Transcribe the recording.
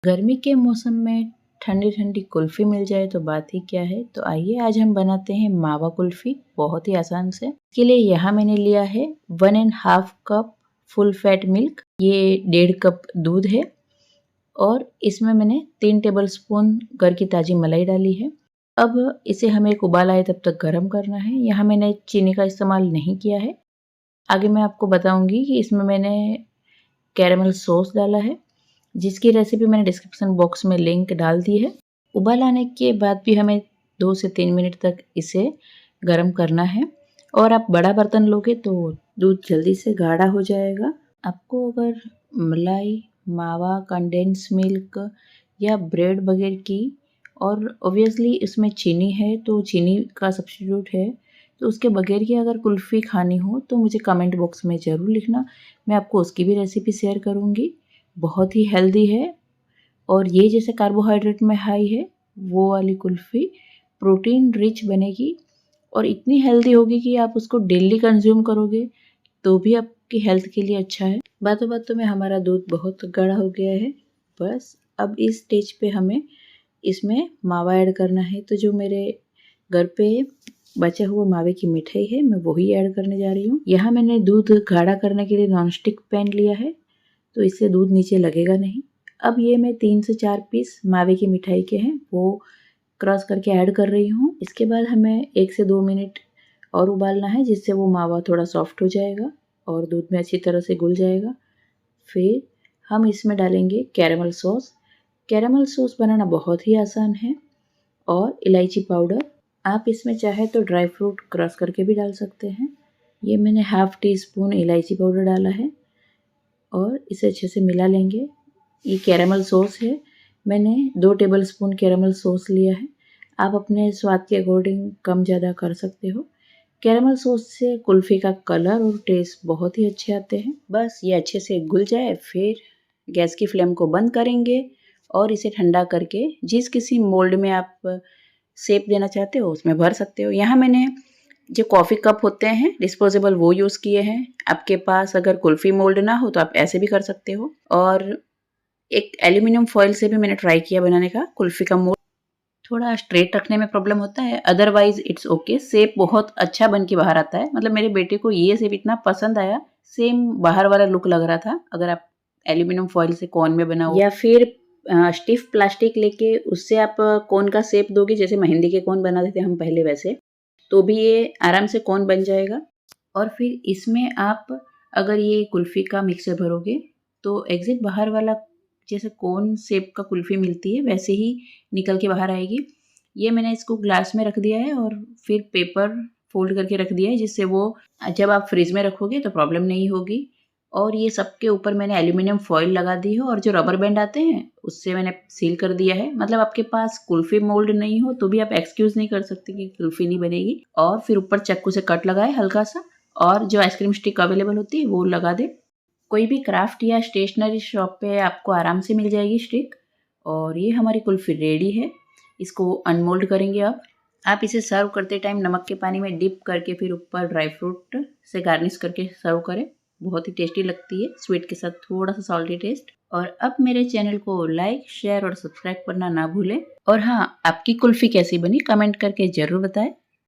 गर्मी के मौसम में ठंडी ठंडी कुल्फ़ी मिल जाए तो बात ही क्या है। तो आइए आज हम बनाते हैं मावा कुल्फ़ी बहुत ही आसान से। इसके लिए यहाँ मैंने लिया है 1.5 कप फुल फैट मिल्क, ये 1.5 कप दूध है और इसमें मैंने 3 टेबल स्पून घर की ताज़ी मलाई डाली है। अब इसे हमें एक उबाल आए तब तक गर्म करना है। यहाँ मैंने चीनी का इस्तेमाल नहीं किया है। आगे मैं आपको बताऊंगी कि इसमें मैंने कैरेमल सॉस डाला है, जिसकी रेसिपी मैंने डिस्क्रिप्शन बॉक्स में लिंक डाल दी है। उबाल आने के बाद भी हमें 2 से 3 मिनट तक इसे गर्म करना है और आप बड़ा बर्तन लोगे तो दूध जल्दी से गाढ़ा हो जाएगा। आपको अगर मलाई, मावा, कंडेंस मिल्क या ब्रेड वगैरह की और ऑब्वियसली इसमें चीनी है तो चीनी का सब्स्टिट्यूट है, तो उसके बगैर की अगर कुल्फ़ी खानी हो तो मुझे कमेंट बॉक्स में ज़रूर लिखना, मैं आपको उसकी भी रेसिपी शेयर करूँगी। बहुत ही हेल्दी है और ये जैसे कार्बोहाइड्रेट में हाई है वो वाली कुल्फ़ी प्रोटीन रिच बनेगी और इतनी हेल्दी होगी कि आप उसको डेली कंज्यूम करोगे तो भी आपकी हेल्थ के लिए अच्छा है। बातों बातों में हमारा दूध बहुत गाढ़ा हो गया है। बस अब इस स्टेज पे हमें इसमें मावा ऐड करना है। तो जो मेरे घर पे बचा हुआ मावे की मिठाई है मैं वही ऐड करने जा रही हूँ। यहाँ मैंने दूध गाढ़ा करने के लिए नॉनस्टिक पैन लिया है तो इससे दूध नीचे लगेगा नहीं। अब ये मैं 3 से 4 पीस मावे की मिठाई के हैं वो क्रश करके ऐड कर रही हूँ। इसके बाद हमें 1 से 2 मिनट और उबालना है, जिससे वो मावा थोड़ा सॉफ्ट हो जाएगा और दूध में अच्छी तरह से घुल जाएगा। फिर हम इसमें डालेंगे कैरेमल सॉस। कैरेमल सॉस बनाना बहुत ही आसान है और इलायची पाउडर। आप इसमें चाहे तो ड्राई फ्रूट क्रश करके भी डाल सकते हैं। ये मैंने हाफ टी स्पून इलायची पाउडर डाला है और इसे अच्छे से मिला लेंगे। ये कैरेमल सॉस है, मैंने 2 टेबल स्पून कैरेमल सॉस लिया है। आप अपने स्वाद के अकॉर्डिंग कम ज़्यादा कर सकते हो। कैरेमल सॉस से कुल्फ़ी का कलर और टेस्ट बहुत ही अच्छे आते हैं। बस ये अच्छे से घुल जाए फिर गैस की फ्लेम को बंद करेंगे और इसे ठंडा करके जिस किसी मोल्ड में आप शेप देना चाहते हो उसमें भर सकते हो। यहाँ मैंने जो कॉफ़ी कप होते हैं डिस्पोजेबल वो यूज़ किए हैं। आपके पास अगर कुल्फ़ी मोल्ड ना हो तो आप ऐसे भी कर सकते हो। और एक एल्यूमिनियम फॉइल से भी मैंने ट्राई किया बनाने का कुल्फ़ी का मोल्ड। थोड़ा स्ट्रेट रखने में प्रॉब्लम होता है, अदरवाइज इट्स ओके। शेप बहुत अच्छा बन के बाहर आता है। मतलब मेरे बेटे को ये शेप इतना पसंद आया, सेम बाहर वाला लुक लग रहा था। अगर आप एल्यूमिनियम फॉइल से कोन में बना हो या फिर स्टिफ प्लास्टिक लेके उससे आप कोन का शेप दोगे, जैसे मेहंदी के कोन बनाते थे हम पहले वैसे, तो भी ये आराम से कोन बन जाएगा। और फिर इसमें आप अगर ये कुल्फ़ी का मिक्सचर भरोगे तो एग्ज़ैक्ट बाहर वाला जैसे कोन शेप का कुल्फ़ी मिलती है वैसे ही निकल के बाहर आएगी। ये मैंने इसको ग्लास में रख दिया है और फिर पेपर फोल्ड करके रख दिया है, जिससे वो जब आप फ्रिज में रखोगे तो प्रॉब्लम नहीं होगी। और ये सबके ऊपर मैंने एल्यूमिनियम फॉइल लगा दी है और जो रबर बैंड आते हैं उससे मैंने सील कर दिया है। मतलब आपके पास कुल्फ़ी मोल्ड नहीं हो तो भी आप एक्सक्यूज़ नहीं कर सकते कि कुल्फ़ी नहीं बनेगी। और फिर ऊपर चाकू से कट लगाए हल्का सा और जो आइसक्रीम स्टिक अवेलेबल होती है वो लगा दे। कोई भी क्राफ्ट या स्टेशनरी शॉप पे आपको आराम से मिल जाएगी स्टिक। और ये हमारी कुल्फ़ी रेडी है। इसको अनमोल्ड करेंगे अब। आप इसे सर्व करते टाइम नमक के पानी में डिप करके फिर ऊपर ड्राई फ्रूट से गार्निश करके सर्व करें। बहुत ही टेस्टी लगती है, स्वीट के साथ थोड़ा सा सॉल्टी टेस्ट। और अब मेरे चैनल को लाइक, शेयर और सब्सक्राइब करना ना भूलें। और हाँ, आपकी कुल्फ़ी कैसी बनी कमेंट करके ज़रूर बताएं।